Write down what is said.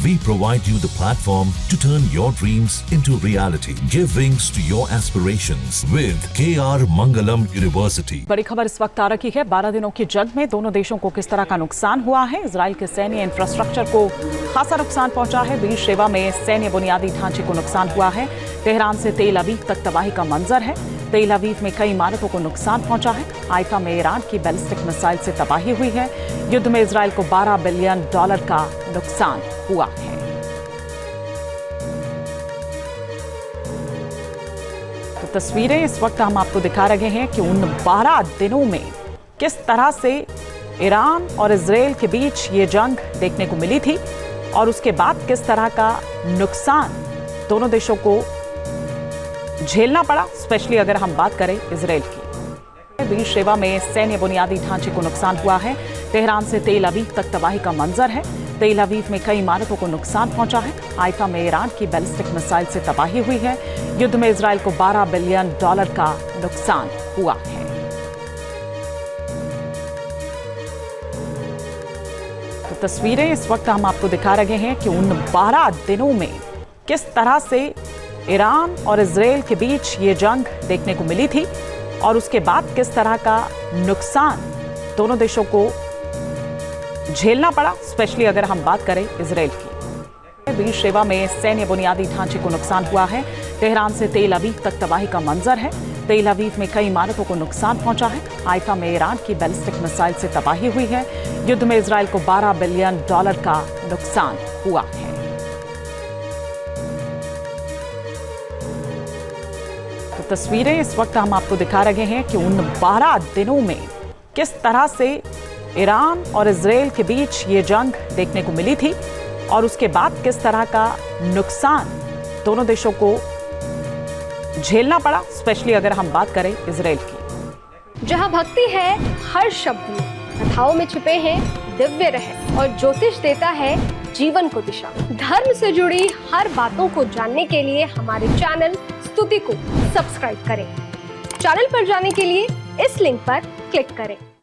We provide you the platform to turn your dreams into reality. Give wings to your aspirations with KR Mangalam University. बड़ी खबर इस वक्त आ रही है। 12 दिनों की जंग में दोनों देशों को किस तरह का नुकसान हुआ है। इजराइल के सैन्य इंफ्रास्ट्रक्चर को खासा नुकसान पहुंचा है। बीरशेबा में सैन्य बुनियादी ढांचे को नुकसान हुआ है। तेहरान से तेल अवीव तक तबाही का मंजर है। तेल अवीव में कई इमारतों को नुकसान पहुंचा है। हाइफा में ईरान की बैलिस्टिक मिसाइल से तबाही हुई है। युद्ध में इजराइल को $12 बिलियन का नुकसान हुआ है। तो तस्वीरें इस वक्त हम आपको दिखा रहे हैं कि उन 12 दिनों में किस तरह से ईरान और इजराइल के बीच ये जंग देखने को मिली थी और उसके बाद किस तरह का नुकसान दोनों देशों को झेलना पड़ा, स्पेशली अगर हम बात करें इजराइल की। बीरशेबा में सैन्य बुनियादी ढांचे को नुकसान हुआ है। तेहरान से तेल अवीव तक तबाही का मंजर है। तेल अवीव में कई इमारतों को नुकसान पहुंचा है। हाइफा में ईरान की बैलिस्टिक मिसाइल से तबाही हुई है। युद्ध में इजराइल को $12 बिलियन का नुकसान हुआ है। तो तस्वीरें इस वक्त हम आपको दिखा रहे हैं कि उन 12 दिनों में किस तरह से ईरान और इजराइल के बीच ये जंग देखने को मिली थी और उसके बाद किस तरह का नुकसान दोनों देशों को झेलना पड़ा, स्पेशली अगर हम बात करें इजराइल की। बीरशेबा में सैन्य बुनियादी ढांचे को नुकसान हुआ है। तेहरान से तेल अवीव तक तबाही का मंजर है। तेल अवीव में कई इमारतों को नुकसान पहुंचा है। हाइफा में ईरान की बैलिस्टिक मिसाइल से तबाही हुई है। युद्ध में इजराइल को $12 बिलियन का नुकसान हुआ है। तो तस्वीरें इस वक्त हम आपको दिखा रहे हैं कि उन 12 दिनों में किस तरह से ईरान और इजराइल के बीच ये जंग देखने को मिली थी और उसके बाद किस तरह का नुकसान दोनों देशों को झेलना पड़ा, स्पेशली अगर हम बात करें इजराइल की। जहां भक्ति है हर शब्द में, कथाओं में छिपे हैं दिव्य रहस्य और ज्योतिष देता है जीवन को दिशा। धर्म से जुड़ी हर बातों को जानने के लिए हमारे चैनल स्तुति को सब्सक्राइब करें। चैनल पर जाने के लिए इस लिंक पर क्लिक करें।